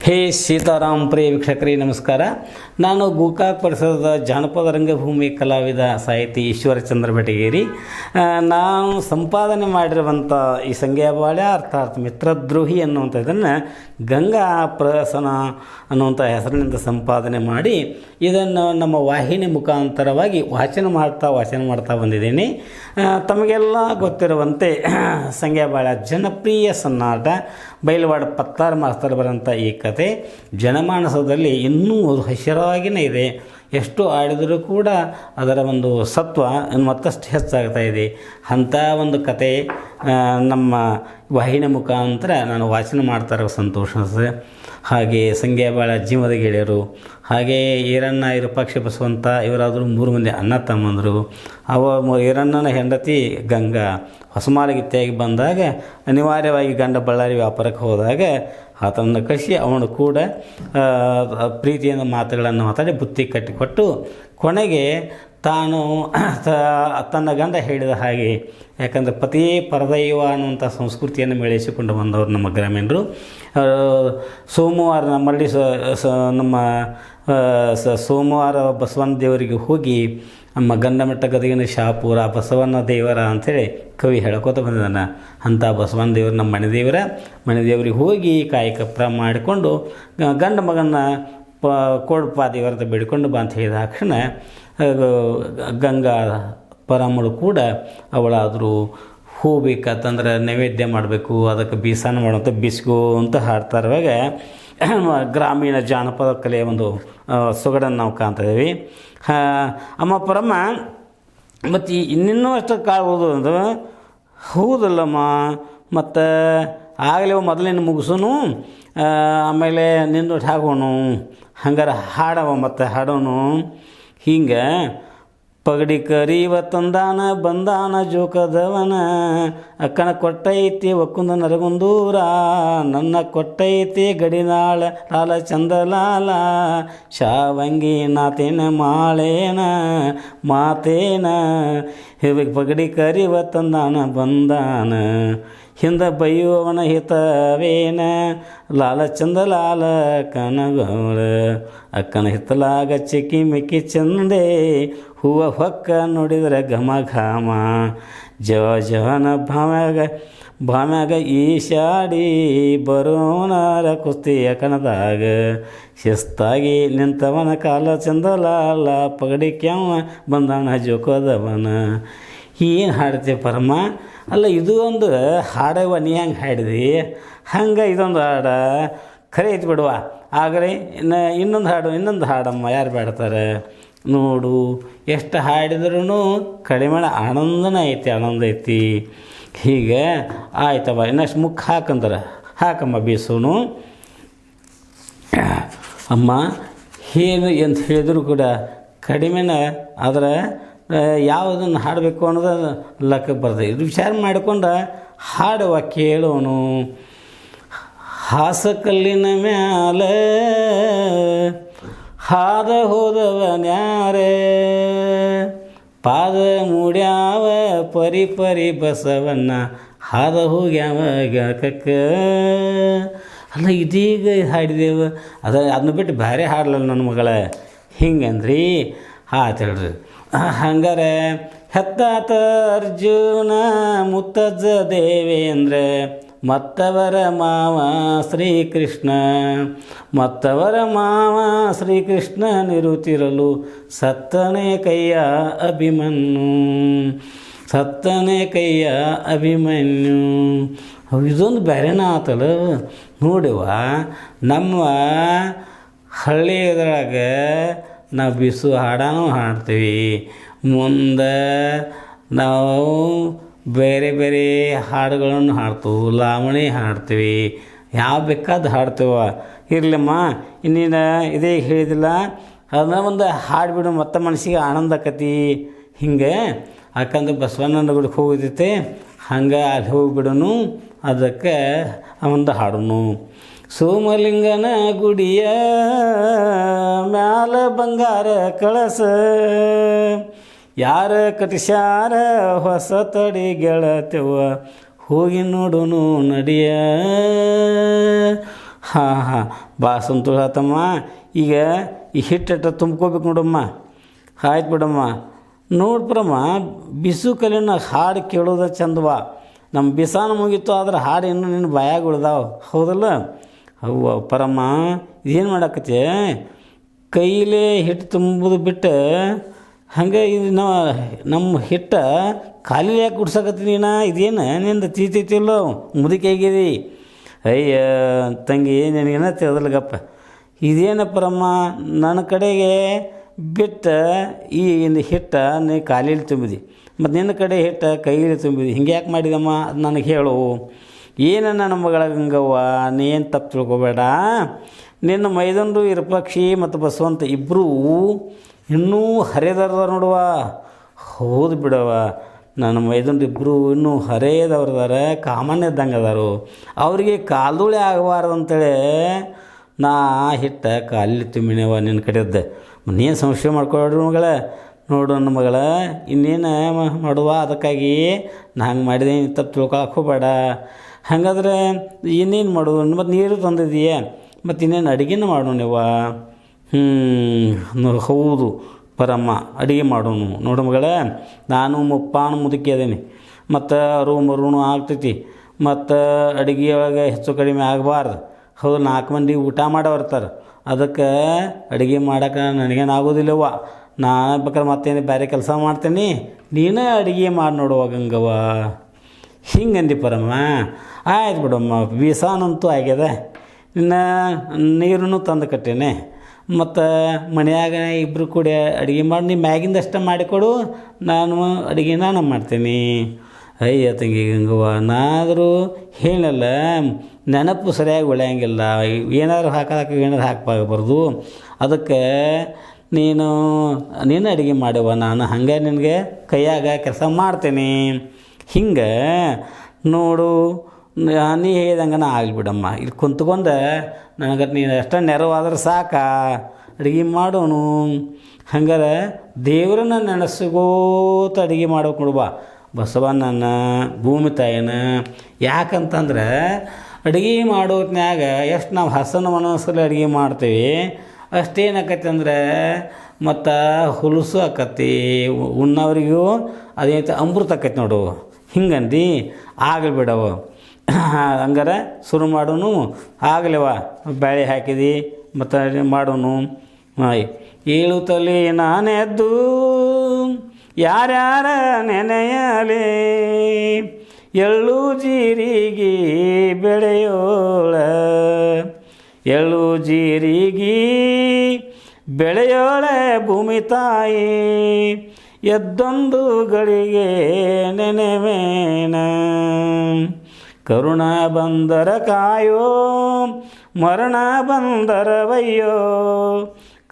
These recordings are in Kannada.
ಹೇ ಸೀತಾರಾಮ್ ಪ್ರಿಯ ವೀಕ್ಷಕರೇ ನಮಸ್ಕಾರ. ನಾನು ಗೋಕಾಕ್ ಪರಿಸರದ ಜಾನಪದ ರಂಗಭೂಮಿ ಕಲಾವಿದ ಸಾಹಿತಿ ಈಶ್ವರಚಂದ್ರ ಬೆಟಗೇರಿ. ನಾನು ಸಂಪಾದನೆ ಮಾಡಿರುವಂಥ ಈ ಸಂಗ್ಯಾಬಾಳ್ಯ ಅರ್ಥಾತ್ ಮಿತ್ರದ್ರೋಹಿ ಅನ್ನುವಂಥದ್ದನ್ನು ಗಂಗಾ ಪ್ರಸನ ಅನ್ನುವಂಥ ಹೆಸರಿನಿಂದ ಸಂಪಾದನೆ ಮಾಡಿ ಇದನ್ನು ನಮ್ಮ ವಾಹಿನಿ ಮುಖಾಂತರವಾಗಿ ವಾಚನ ಮಾಡ್ತಾ ಬಂದಿದ್ದೀನಿ. ತಮಗೆಲ್ಲ ಗೊತ್ತಿರುವಂತೆ ಸಂಗ್ಯಾಬಾಳ್ಯ ಜನಪ್ರಿಯ ಸನ್ನಾಟ ಬೈಲವಾಡ ಪತ್ತಾರು ಮಾಸ್ತರ್ ಬರೋಂಥ ಈ ಕತೆ ಜನಮಾನಸದಲ್ಲಿ ಇನ್ನೂ ಹಸಿರಾಗಿಯೇ ಇದೆ. ಎಷ್ಟು ಆಡಿದರೂ ಕೂಡ ಅದರ ಒಂದು ಸತ್ವ ಮತ್ತಷ್ಟು ಹೆಚ್ಚಾಗ್ತಾ ಇದೆ. ಅಂಥ ಒಂದು ಕತೆ ನಮ್ಮ ವಾಹಿನಿ ಮುಖಾಂತರ ನಾನು ವಾಚನ ಮಾಡ್ತಾ ಇರೋ ಸಂತೋಷ. ಹಾಗೆ ಸಂಗ್ಯಾಬಾಳ್ಯ ಜೀವದ ಗೆಳೆಯರು, ಹಾಗೆ ಈರಣ್ಣ ವಿರೂಪಾಕ್ಷ ಬಸವಂತ ಇವರಾದರೂ 3 ಮಂದಿ ಅಣ್ಣ ತಮ್ಮಂದರು. ಈರಣ್ಣನ ಹೆಂಡತಿ ಗಂಗಾ ಹೊಸಮಾಲಗಿತ್ತಿಯಾಗಿ ಬಂದಾಗ ಅನಿವಾರ್ಯವಾಗಿ ಗಂಡ ಬಳ್ಳಾರಿ ವ್ಯಾಪಾರಕ್ಕೆ ಹೋದಾಗ ಆತನನ್ನು ಕಳಿಸಿ ಅವನು ಕೂಡ ಪ್ರೀತಿಯಿಂದ ಮಾತುಗಳನ್ನು ಮಾತಾಡಿ ಬುತ್ತಿ ಕಟ್ಟಿಕೊಟ್ಟು ಕೊನೆಗೆ ತಾನು ತನ್ನ ಗಂಡ ಹೇಳಿದ ಹಾಗೆ, ಯಾಕಂದರೆ ಪತಿ ಪರದೈವ ಅನ್ನುವಂಥ ಸಂಸ್ಕೃತಿಯನ್ನು ಮೇಳೈಸಿಕೊಂಡು ಬಂದವರು ನಮ್ಮ ಗ್ರಾಮೀಣರು. ಸೋಮವಾರ ನಮ್ಮಲ್ಲಿ ನಮ್ಮ ಸೋಮವಾರ ಬಸವಣ್ಣ ದೇವರಿಗೆ ಹೋಗಿ ನಮ್ಮ ಗಂಧಮಟ್ಟ ಗದಗಿನ ಶಾಪುರ ಬಸವಣ್ಣ ದೇವರ ಅಂಥೇಳಿ ಕವಿ ಹೇಳ್ಕೊತ ಬಂದಿದ್ದಾನೆ. ಅಂಥ ಬಸವಣ್ಣ ದೇವರು ನಮ್ಮ ಮನೆ ದೇವರಿಗೆ ಹೋಗಿ ಕಾಯಕಪ್ರ ಮಾಡಿಕೊಂಡು ಗಂಡ ಮಗನ ಕೋಡ್ಪಾ ದೇವರದ ಬೇಡಿಕೊಂಡು ಬಾ ಅಂತ ಹೇಳಿದ ತಕ್ಷಣ ಗಂಗಾ ಪರಮಳು ಕೂಡ ಅವಳಾದರೂ ಹೋಗ್ಬೇಕಂತಂದ್ರೆ ನೈವೇದ್ಯ ಮಾಡಬೇಕು, ಅದಕ್ಕೆ ಬೀಸಾನ ಮಾಡುವಂಥ ಬಿಸ್ಕು ಅಂತ ಹಾಡ್ತಾ ಇರುವಾಗ ಗ್ರಾಮೀಣ ಜಾನಪದ ಕಲೆಯ ಒಂದು ಸೊಗಡನ್ನು ನಾವು ಕಾಣ್ತಾ ಇದ್ದೀವಿ. ಅಮ್ಮ ಪರಮ್ಮ ಮತ್ತು ಇನ್ನೂ ಅಷ್ಟು ಕಾಳ್ಬೋದು ಅಂದ್ರೆ ಹೌದಲ್ಲಮ್ಮ, ಮತ್ತು ಆಗಲೇ ಮೊದಲಿನ ಮುಗಿಸೋನು, ಆಮೇಲೆ ನಿಂದೊಟ್ಟು ಹಾಕೋನು, ಹಂಗಾರೆ ಹಾಡವ ಮತ್ತು ಹಾಡೋನು. ಹಿಂಗೆ ಪಗಡಿ ಕರೀವ ತಂದಾನ ಬಂದಾನ ಜೋಕದವನ ಅಕ್ಕನ ಕೊಟ್ಟೈತಿ ಒಕ್ಕುಂದ ನರಗುಂದೂರ ನನ್ನ ಕೊಟ್ಟೈತಿ ಗಡಿನಾಳ ಲಾಲ ಚಂದಲಾಲ ಶಾವಂಗಿ ನಾತೇನ ಮಾಳೇನ ಮಾತೇನ ಪಗಡಿ ಕರೀವ ತಂದಾನ ಬಂದಾನ ಹಿಂದ ಬೈಯುವವನ ಹಿತವೇನ ಲಾಲ ಚಂದಲಾಲ ಕನಗೌಳ ಅಕ್ಕನ ಹಿತ್ತಲಾಗ ಚಿಕ್ಕಿ ಮಿಕ್ಕಿ ಚಂದೆ ಹೂವ ಹೊಕ್ಕ ನೋಡಿದ್ರೆ ಘಮ ಘಾಮ ಜವನ ಭಾಮ್ಯಾಗ ಈಶಾಡಿ ಬರೋನರ ಕುಸ್ತಿಯ ಕಣದಾಗ ಶಿಸ್ತಾಗಿ ನಿಂತವನ ಕಾಲ ಚಂದಲಾಲ ಪಗಡಿ ಕ್ಯಾವ ಬಂದಾನ ಜೋಕೋದವನ. ಏನು ಹಾಡ್ತೀವಿ ಪರಮ? ಅಲ್ಲ, ಇದು ಒಂದು ಹಾಡವ, ನೀ ಹೆಂಗೆ ಹಾಡಿದಿ ಹಂಗೆ ಇದೊಂದು ಹಾಡ ಖರೆ ಐತಿ ಬಿಡುವ. ಆಗಲೇ ಇನ್ನೊಂದು ಹಾಡಮ್ಮ, ಯಾರು ಬೇಡ್ತಾರೆ ನೋಡು. ಎಷ್ಟು ಹಾಡಿದ್ರೂ ಕಡಿಮೆ ಆನಂದ ಐತಿ. ಹೀಗೆ ಆಯ್ತವ, ಇನ್ನಷ್ಟು ಮುಖ ಹಾಕಂದ್ರೆ ಹಾಕಮ್ಮ ಬೀಸೋನು. ಅಮ್ಮ ಏನು ಅಂತ ಹೇಳಿದ್ರು ಕೂಡ ಕಡಿಮೆನ, ಆದರೆ ಯಾವುದನ್ನು ಹಾಡಬೇಕು ಅನ್ನೋದು ಲೆಕ್ಕಕ್ಕೆ ಬರ್ತದೆ. ಇದು ವಿಚಾರ ಮಾಡಿಕೊಂಡು ಹಾಡುವ ಕೇಳೋನು. ಹಾಸಕಲ್ಲಿನ ಮ್ಯಾಲ ಹಾದ ಹೋದವನ್ಯಾರೆ ಪಾದ ಮೂಡ್ಯಾವ ಪರಿ ಬಸವನ್ನ ಹಾದ ಹೋಗ್ಯಾವ ಗಾಕಕ್ಕ. ಅಲ್ಲ, ಇದೀಗ ಹಾಡಿದೇವು, ಅದನ್ನ ಬಿಟ್ಟು ಬೇರೆ ಹಾಡಲಲ್ಲ ನನ್ನ ಮಗಳ ಹಿಂಗಂದ್ರಿ. ಆಯ್ತು ಹೇಳ್ರಿ. ಹಂಗಾರೆ ಹೆತ್ತಾತ ಅರ್ಜುನ ಮುತ್ತಜ್ಜ ದೇವೇಂದ್ರ ಮತ್ತವರ ಮಾವ ಶ್ರೀಕೃಷ್ಣ ನಿರುತಿರಲು ಸತ್ತನೇ ಕೈಯ ಅಭಿಮನ್ಯು. ಇದೊಂದು ಬೇರೆನ ಆತಲ್ಲ ನೋಡಿವ. ನಮ್ಮ ಹಳ್ಳಿಯದ್ರಾಗ ನಾವು ಬಿಸು ಹಾಡನೂ ಹಾಡ್ತೀವಿ, ಮುಂದೆ ನಾವು ಬೇರೆ ಬೇರೆ ಹಾಡುಗಳನ್ನು ಹಾಡ್ತೀವಿ, ಲಾವಣಿ ಹಾಡ್ತೀವಿ, ಯಾವ ಬೇಕಾದ ಹಾಡ್ತೀವ. ಇರಲಮ್ಮ, ಇನ್ನೇನು ಇದೇ ಹೇಳಿದಿಲ್ಲ, ಅದನ್ನ ಒಂದು ಹಾಡುಬಿಡು, ಮತ್ತೆ ಮನಸ್ಸಿಗೆ ಆನಂದ ಆಕತಿ. ಹಿಂಗೆ ಯಾಕಂದ್ರೆ ಬಸವಣ್ಣನ ಗುಡಿಗೆ ಹೋಗಿದ್ದೈತೆ, ಹಂಗೆ ಅಲ್ಲಿ ಹೋಗಿಬಿಡೋನು, ಅದಕ್ಕೆ ಒಂದು ಹಾಡೋನು. ಸೋಮಲಿಂಗನ ಗುಡಿಯ ಮ್ಯಾಲ ಬಂಗಾರ ಕಳಸ ಯಾರ ಕಟಿಸ್ಯಾರ ಹೊಸ ತಡಿ ಗೆಳತೆವ ಹೋಗಿ ನೋಡುನು ನಡಿಯ. ಹಾಂ ಹಾಂ ಭಾಳ ಸಂತೋಷ ಆತಮ್ಮ. ಈಗ ಈ ಹಿಟ್ಟು ತುಂಬ್ಕೋಬೇಕು ನೋಡಮ್ಮ. ಆಯ್ತು ಬಿಡಮ್ಮ. ನೋಡ್ಬಿಡಮ್ಮ, ಬಿಸು ಕಲಿನ ಹಾಡು ಕೇಳೋದ ಚಂದವ. ನಮ್ಮ ಬಿಸಾನ ಮುಗೀತು, ಆದ್ರೆ ಹಾಡು ಇನ್ನೂ ನಿನ್ನ ಬಾಯಾಗ ಉಳ್ದಾವ, ಹೌದಲ್ಲ? ಅವ್ವ ಪರಮ್ಮ, ಇದೇನು ಮಾಡಾಕತ್ತೆ? ಕೈಲೇ ಹಿಟ್ಟು ತುಂಬೋದು ಬಿಟ್ಟು ಹಂಗೆ ಇದು ನಮ್ಮ ಹಿಟ್ಟು ಖಾಲಿ ಯಾಕೆ ಕುಡ್ಸಕತ್ತಿ ನೀನು? ಇದೇನು ನಿಂದು ತೀತಿಲ್ಲ, ಮುದುಕಿ ಆಗಿದಿ. ಅಯ್ಯ ತಂಗಿ, ನಿನಗೇನ ತಿಳಿದಲ್ಗಪ್ಪ. ಇದೇನಪ್ಪರಮ್ಮ, ನನ್ನ ಕಡೆಗೆ ಬಿಟ್ಟು ಈ ಹಿಟ್ಟು ನೀ ಖಾಲಿಲಿ ತುಂಬಿದಿ, ಮತ್ತು ನಿನ್ನ ಕಡೆ ಹಿಟ್ಟು ಕೈಯಲ್ಲಿ ತುಂಬಿದಿ. ಹಿಂಗೆ ಯಾಕೆ ಮಾಡಿದಮ್ಮ? ಅದು ನನಗೆ ಹೇಳು. ಏನು ನನ್ನ ಮಗಳ ಗಂಗವ್ವ, ನೀನು ತಪ್ಪು ತಿಳ್ಕೊಬೇಡ. ನಿನ್ನ ಮೈದಂಡು ಇರಪಕ್ಷಿ ಮತ್ತು ಬಸವಂತ ಇಬ್ಬರೂ ಇನ್ನೂ ಹರಿದವ್ರದ ನೋಡುವ. ಹೌದು ಬಿಡವ, ನನ್ನ ಮೈದಂಡು ಇಬ್ಬರು ಇನ್ನೂ ಹರಿದವ್ರದಾರೆ, ಕಾಮಣ್ಣ ಇದ್ದಂಗೆ ಅದಾರು. ಅವರಿಗೆ ಕಾಲ್ದುಳಿ ಆಗಬಾರ್ದು ಅಂತೇಳಿ ನಾ ಹಿಟ್ಟು ಕಾಲಿ ತುಂಬಿನವ ನಿನ್ನ ಕಡೆದ್ದು. ನೀನು ಸಂಶಯ ಮಾಡ್ಕೊಳ್ರಿ ಮಗಳ. ನೋಡು ನನ್ನ ಮಗಳ, ಇನ್ನೇನು ಮಾಡುವ, ಅದಕ್ಕಾಗಿ ನಾ ಹಂಗೆ ಮಾಡಿದೆ, ತಪ್ಪು ತಿಳ್ಕೊಳಕ್ಕೆ ಹೋಗಬೇಡ. ಹಾಗಾದ್ರೆ ಇನ್ನೇನು ಮಾಡೋದು? ಮತ್ತು ನೀರು ತಂದಿದೀಯ, ಮತ್ತು ಇನ್ನೇನು ಅಡುಗೆನ ಮಾಡೋಣವ? ಹೌದು ಪರಮ್ಮ, ಅಡುಗೆ ಮಾಡೋಣ. ನೋಡು ಮಗಳ, ನಾನು ಮುಪ್ಪಾನು ಮುದುಕಿ ಅದೇನಿ, ಮತ್ತು ರೂಣು ಆಗ್ತೈತಿ, ಮತ್ತು ಅಡುಗೆ ಒಳಗೆ ಹೆಚ್ಚು ಕಡಿಮೆ ಆಗಬಾರ್ದು. ಹೌದು, 4 ಮಂದಿ ಊಟ ಮಾಡೋರ್ತಾರೆ, ಅದಕ್ಕೆ ಅಡುಗೆ ಮಾಡೋಕೆ ನನಗೇನು ಆಗೋದಿಲ್ಲವ್ವ. ನಾನು ಬೇಕಾದ್ರೆ ಮತ್ತೇನು ಬೇರೆ ಕೆಲಸ ಮಾಡ್ತೀನಿ, ನೀನೇ ಅಡುಗೆ ಮಾಡಿ ನೋಡುವ ಗಂಗವ್ವ. ಹಿಂಗಂದು ಪರಮ್ಮ. ಆಯ್ತು ಬಿಡಮ್ಮ, ಬೀಸಾನಂತೂ ಆಗ್ಯದ, ಇನ್ನು ನೀರನ್ನು ತಂದು ಕಟ್ಟೇನೆ, ಮತ್ತು ಮನೆಯಾಗ ಇಬ್ಬರು ಕೂಡ ಅಡುಗೆ ಮಾಡಿ ನೀ ಮ್ಯಾಗಿಂದಷ್ಟೇ ಮಾಡಿಕೊಡು, ನಾನು ಅಡುಗೆ ನಾನು ಮಾಡ್ತೀನಿ. ಅಯ್ಯ ತಂಗಿ ಗಂಗವ್ವ, ನಾದರೂ ಹೇಳಲ್ಲ, ನೆನಪು ಸರಿಯಾಗಿ ಉಳಿಯಂಗಿಲ್ಲ. ಏನಾದ್ರು ಹಾಕೋಕೆ ಏನಾರು ಹಾಕಬಾರ್ದು. ಅದಕ್ಕೆ ನೀನು ಅಡುಗೆ ಮಾಡುವ, ನಾನು ಹಂಗೆ ನಿನಗೆ ಕೈಯಾಗ ಕೆಲಸ ಮಾಡ್ತೀನಿ. ಹಿಂಗೆ ನೋಡು, ನೀ ಹೇಳ್ದಂಗೆ ನಾ ಆಗಿಬಿಡಮ್ಮ. ಇಲ್ಲಿ ಕುಂತ್ಕೊಂಡು ನನಗೆ ನೀನು ಎಷ್ಟೋ ನೆರವಾದ್ರೆ ಸಾಕ, ಅಡುಗೆ ಮಾಡೋನು. ಹಂಗಾರೆ ದೇವ್ರನ್ನ ನೆನೆಸ್ಕೋತ ಅಡುಗೆ ಮಾಡ್ಬೇಕು ನೋಡುವ, ಬಸವಣ್ಣನ, ಭೂಮಿ ತಾಯಿನ. ಯಾಕಂತಂದ್ರೆ ಅಡುಗೆ ಮಾಡೋತ್ನ್ಯಾಗ ಎಷ್ಟು ನಾವು ಹಸನ ಮನಸ್ಸಲ್ಲಿ ಅಡುಗೆ ಮಾಡ್ತೀವಿ, ಅಷ್ಟೇನಾಕತಿ ಅಂದ್ರೆ ಮತ್ತು ಹುಲಸು ಆಕತಿ, ಉಣ್ಣವ್ರಿಗೂ ಅದೇನೈತೆ ಅಮೃತ ಆಕೈತಿ ನೋಡು. ಹಿಂಗಂದು ಆಗಲಿ ಬಿಡವ. ಹಂಗಾರೆ ಶುರು ಮಾಡೋನು. ಆಗಲಿವ, ಬೇಳೆ ಹಾಕಿದಿ ಮತ್ತು ಮಾಡೋನು. ಏಳು ತಲೆ ನಾನೆದ್ದು ಯಾರ್ಯಾರ ನೆನೆಯಲೇ, ಎಳ್ಳು ಜೀರಿಗೆ ಬೆಳೆಯೋಳ, ಎಳ್ಳು ಜೀರಿಗೆ ಬೆಳೆಯೋಳೆ ಭೂಮಿ ತಾಯಿ, ಎದ್ದೊಂದು ಗಳಿಗೆ ನೆನೆವೇನ. ಕರುಣ ಬಂದರ ಕಾಯೋ, ಮರಣ ಬಂದರವಯ್ಯೋ,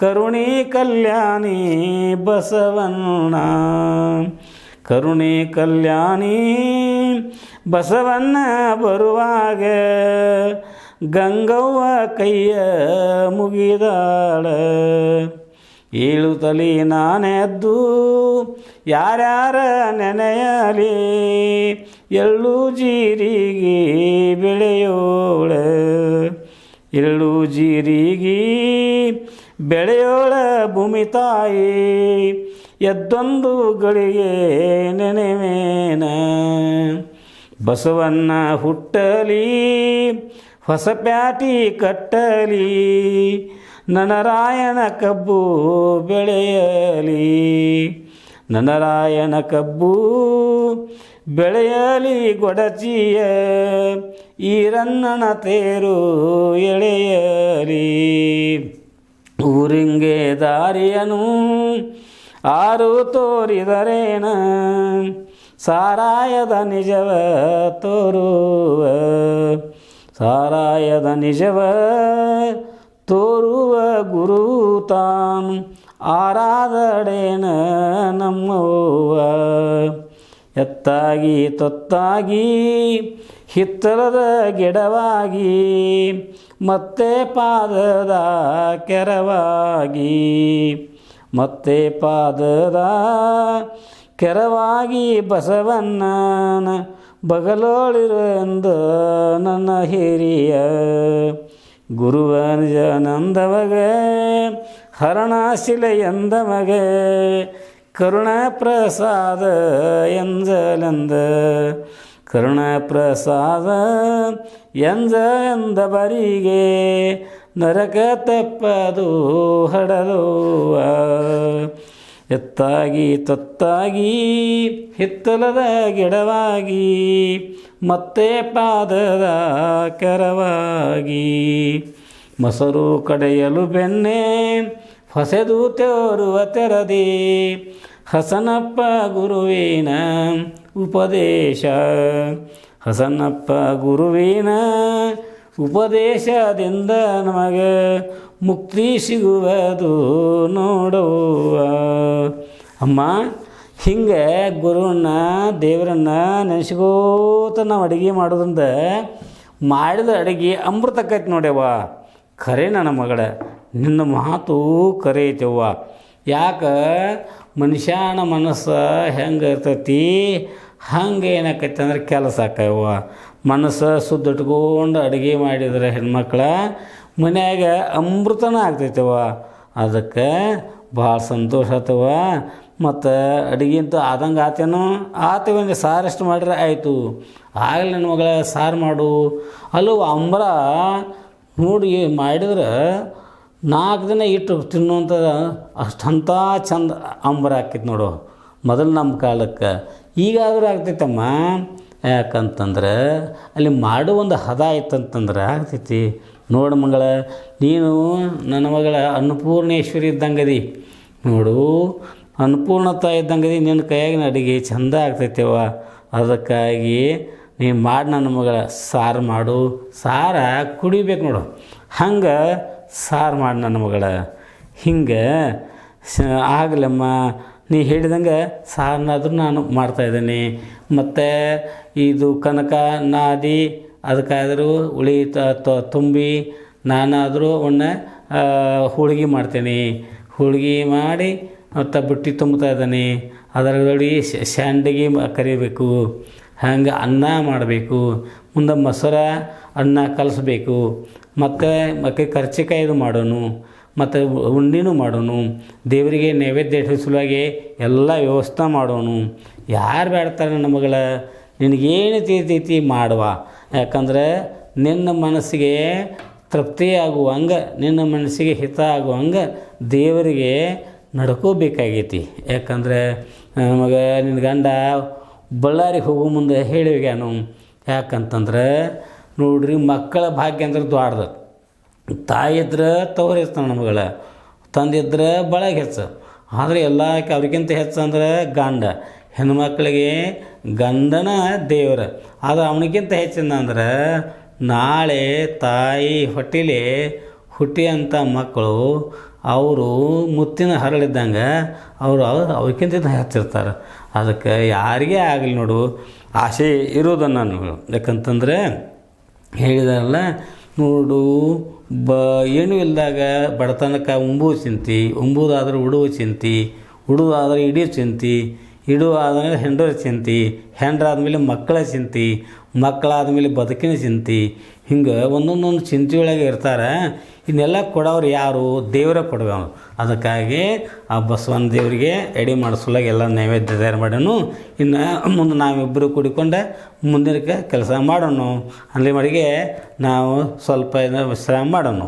ಕರುಣಿ ಕಲ್ಯಾಣಿ ಬಸವಣ್ಣ, ಕರುಣಿ ಕಲ್ಯಾಣಿ ಬಸವಣ್ಣ ಬರುವಾಗ ಗಂಗವ್ವ ಕೈಯ ಮುಗಿದಾಳ. ಏಳು ತಲೆ ನಾನೆದ್ದು ಯಾರ್ಯಾರ ನೆನೆಯಲಿ, ಎಳ್ಳು ಜೀರಿಗೆ ಬೆಳೆಯೋಳ, ಎಳ್ಳು ಜೀರಿಗೆ ಬೆಳೆಯೋಳ ಭೂಮಿ ತಾಯಿ, ಎದ್ದೊಂದು ಗಳಿಗೆ ನೆನೆವೇನ. ಬಸವಣ್ಣ ಹುಟ್ಟಲಿ ಹೊಸ ಪ್ಯಾಟಿ ಕಟ್ಟಲಿ, ನನರಾಯನ ಕಬ್ಬು ಬೆಳೆಯಲಿ, ನನರಾಯನ ಕಬ್ಬು ಬೆಳೆಯಲಿ ಗೊಡಚಿಯ, ಈರಣ್ಣನ ತೇರು ಎಳೆಯಲಿ. ಊರಿಂಗೆ ದಾರಿಯನು ಆರು ತೋರಿದರೇನ, ಸಾರಾಯದ ನಿಜವ ತೋರುವ, ಸಾರಾಯದ ನಿಜವ ತೋರುವ ಗುರು ತಾನು ಆರಾಧಡೇನ ನಮ್ಮವ್ವ. ಎತ್ತಾಗಿ ತೊತ್ತಾಗಿ ಹಿತ್ತಲದ ಗಿಡವಾಗಿ, ಮತ್ತೆ ಪಾದದ ಕೆರವಾಗಿ, ಮತ್ತೆ ಪಾದದ ಕೆರವಾಗಿ ಬಸವಣ್ಣನ ಬಗಲೋಳಿರೆಂದು ನನ್ನ ಹಿರಿಯ, ಗುರುವ ನಿಜಾನಂದವಗ ಹರಣಶಿಲೆ ಎಂದಮಗ ಕರುಣ ಪ್ರಸಾದ ಎಂಜಲೆಂದ ಕರುಣ ಪ್ರಸಾದ ಎಂದ ಬರಿಗೆ ನರಕ ತಪ್ಪದು ಹಡಲುವ ಎತ್ತಾಗಿ ತೊತ್ತಾಗಿ ಹಿತ್ತಲದ ಗಿಡವಾಗಿ ಮತ್ತೆ ಪಾದದ ಕೆರವಾಗಿ ಮೊಸರು ಕಡೆಯಲು ಬೆಣ್ಣೆ ಹೊಸೆದು ತೋರುವ ತೆರದಿ ಹಸನಪ್ಪ ಗುರುವಿನ ಉಪದೇಶ ಹಸನಪ್ಪ ಗುರುವಿನ ಉಪದೇಶದಿಂದ ನಮಗೆ ಮುಕ್ತಿ ಸಿಗುವುದು ನೋಡುವ. ಅಮ್ಮ ಹಿಂಗೆ ಗುರುವನ್ನ ದೇವರನ್ನ ನೆನೆಸ್ಕೋತ ನಾವು ಅಡುಗೆ ಮಾಡೋದ್ರಿಂದ ಮಾಡಿದ ಅಡುಗೆ ಅಮೃತ ಆಕೈತಿ ನೋಡ್ಯವ್ವ. ಖರೆ ನನ್ನ ಮಗಳ ನಿನ್ನ ಮಾತು ಖರೆ ಐತವ್ವ. ಯಾಕೆ ಮನುಷ್ಯನ ಮನಸ್ಸು ಹೆಂಗೆ ಇರ್ತೈತಿ ಹಂಗೆ ಏನಾಕೈತಿ ಅಂದ್ರೆ ಕೆಲಸ ಆಕವ್ವ. ಮನಸ್ಸು ಸುದ್ದ ಇಟ್ಕೊಂಡು ಅಡುಗೆ ಮಾಡಿದ್ರೆ ಹೆಣ್ಮಕ್ಳ ಮನ್ಯಾಗ ಅಮೃತನ ಆಗ್ತೈತವ. ಅದಕ್ಕೆ ಭಾಳ ಸಂತೋಷ ಆತವ. ಮತ್ತು ಅಡುಗೆ ಅಂತೂ ಆದಂಗೆ ಆತೇನೋ ಆತವಂಗೆ ಸಾರಷ್ಟು ಮಾಡಿದ್ರೆ ಆಯಿತು. ಆಗಲಿ ನನ್ನ ಮಗಳ ಸಾರು ಮಾಡು ಅಲ್ಲವ ಅಂಬರ ನೋಡಿ ಮಾಡಿದ್ರೆ 4 ದಿನ ಇಟ್ಟು ತಿನ್ನುವಂಥದ್ದು ಅಷ್ಟಂತ ಚಂದ ಅಂಬರ ಆಕೈತಿ ನೋಡು ಮೊದಲು ನಮ್ಮ ಕಾಲಕ್ಕೆ. ಈಗಾದರೂ ಆಗ್ತೈತಮ್ಮ. ಯಾಕಂತಂದ್ರೆ ಅಲ್ಲಿ ಮಾಡೋ ಒಂದು ಹದ ಆಯ್ತಂತಂದ್ರೆ ಆಗ್ತೈತಿ. ನೋಡು ಮಗಳ ನೀನು ನನ್ನ ಮಗಳ ಅನ್ನಪೂರ್ಣೇಶ್ವರಿ ಇದ್ದಂಗದಿ ನೋಡು. ಅನ್ನಪೂರ್ಣತಾ ಇದ್ದಂಗದಿ ನಿನ್ನ ಕೈಯಾಗಿನ ಅಡುಗೆ ಚಂದ ಆಗ್ತೈತೆವ. ಅದಕ್ಕಾಗಿ ನೀನು ಮಾಡಿ ನನ್ನ ಮಗಳ ಸಾರು ಮಾಡು. ಸಾರ ಕುಡಿಬೇಕು ನೋಡು ಹಂಗೆ ಸಾರು ಮಾಡಿ ನನ್ನ ಮಗಳ. ಹಿಂಗೆ ಆಗಲಮ್ಮ ನೀ ಹೇಳಿದಂಗೆ ಸಾರನ್ನಾದರೂ ನಾನು ಮಾಡ್ತಾಯಿದ್ದೀನಿ. ಮತ್ತು ಇದು ಕನಕ ನಾದಿ ಅದಕ್ಕಾದರೂ ಉಳಿ ತುಂಬಿ ನಾನಾದರೂ ಅವನ್ನ ಹೋಳ್ಗೆ ಮಾಡ್ತೇನೆ. ಹೋಳ್ಗೆ ಮಾಡಿ ಮತ್ತು ಬುಟ್ಟಿ ತುಂಬ್ತಾ ಇದ್ದಾನೆ. ಅದರೊಳಗೆ ಸ್ಯಾಂಡಿಗೆ ಕರಿಬೇಕು. ಹಂಗೆ ಅನ್ನ ಮಾಡಬೇಕು. ಮುಂದೆ ಮೊಸರು ಅನ್ನ ಕಲಿಸ್ಬೇಕು. ಮತ್ತು ಕರ್ಚಿಕಾಯಿದು ಮಾಡೋನು. ಮತ್ತು ಉಂಡಿನೂ ಮಾಡೋನು. ದೇವರಿಗೆ ನೈವೇದ್ಯ ಇಡೋ ಸಲುವಾಗಿ ಎಲ್ಲ ವ್ಯವಸ್ಥೆ ಮಾಡೋನು. ಯಾರು ಬೇಡ್ತಾರೆ ನನ್ನ ಮಗಳ ನಿನಗೇನು ತಿಳಿತೈತಿ ಮಾಡುವ. ಯಾಕಂದ್ರೆ ನಿನ್ನ ಮನಸ್ಸಿಗೆ ತೃಪ್ತಿ ಆಗುವಂಗೆ ನಿನ್ನ ಮನಸ್ಸಿಗೆ ಹಿತ ಆಗುವಂಗೆ ದೇವರಿಗೆ ನಡ್ಕೋಬೇಕಾಗೈತಿ. ಯಾಕಂದರೆ ನಮಗೆ ನಿನ್ನ ಗಂಡ ಬಳ್ಳಾರಿಗೆ ಹೋಗೋ ಮುಂದೆ ಹೇಳಿವ್ಯಾನು. ಯಾಕಂತಂದ್ರೆ ನೋಡ್ರಿ ಮಕ್ಕಳ ಭಾಗ್ಯ ಅಂದ್ರೆ ದ್ವಾಡ್ದು. ತಾಯಿ ಇದ್ರೆ ತವ್ರು ಇರ್ತಾನೆ ನಮಗಳ, ತಂದಿದ್ರೆ ಬಳಗೆ ಹೆಚ್ಚು. ಆದರೆ ಎಲ್ಲಕ್ಕೆ ಅವ್ರಿಗಿಂತ ಹೆಚ್ಚು ಅಂದ್ರೆ ಗಂಡ. ಹೆಣ್ಮಕ್ಳಿಗೆ ಗಂಡನ ದೇವ್ರ. ಅದು ಅವನಿಗಿಂತ ಹೆಚ್ಚಿನ ಅಂದ್ರೆ ನಾಳೆ ತಾಯಿ ಹೊಟ್ಟಿಲಿ ಹುಟ್ಟಿಯಂಥ ಮಕ್ಕಳು ಅವರು ಮುತ್ತಿನ ಹರಳಿದ್ದಂಗೆ ಅವ್ರಿಗಿಂತ ಹೆಚ್ಚಿರ್ತಾರೆ. ಅದಕ್ಕೆ ಯಾರಿಗೇ ಆಗಲಿ ನೋಡು ಆಸೆ ಇರೋದನ್ನು ನಾನು. ಯಾಕಂತಂದರೆ ಹೇಳಿದಾರಲ್ಲ ನೋಡು ಏನೂ ಇಲ್ಲದಾಗ ಬಡತನಕ್ಕೆ ಉಂಬುವ ಚಿಂತೆ, ಉಂಬುದಾದ್ರೆ ಉಡುವ ಚಿಂತೆ, ಉಡುವಾದರೆ ಇಡೀ ಚಿಂತೆ, ಇಡುವಾದ್ಮೇಲೆ ಹೆಂಡರ ಚಿಂತೆ, ಹೆಂಡ್ರಾದ್ಮೇಲೆ ಮಕ್ಕಳ ಚಿಂತೆ, ಮಕ್ಕಳಾದ್ಮೇಲೆ ಬದುಕಿನ ಚಿಂತೆ. ಹಿಂಗೆ ಒಂದೊಂದೊಂದು ಚಿಂತೆಯೊಳಗೆ ಇರ್ತಾರೆ. ಇನ್ನೆಲ್ಲ ಕೊಡೋರು ಯಾರು? ದೇವರೇ ಕೊಡೋನು. ಅದಕ್ಕಾಗಿ ಆ ಬಸವನ ದೇವರಿಗೆ ಎಡೆ ಮಾಡಿಸ್ಲಾಗ ಎಲ್ಲ ನೈವೇದ್ಯ ತಯಾರು ಮಾಡೋನು. ಇನ್ನು ಮುಂದೆ ನಾವಿಬ್ಬರು ಕೂಡಿಕೊಂಡು ಮುಂದಿನ ಕೆಲಸ ಮಾಡೋಣ. ಅಲ್ಲಿ ಮಡಿಗೆ ನಾವು ಸ್ವಲ್ಪ ವಿಶ್ರಾಮ ಮಾಡೋಣ.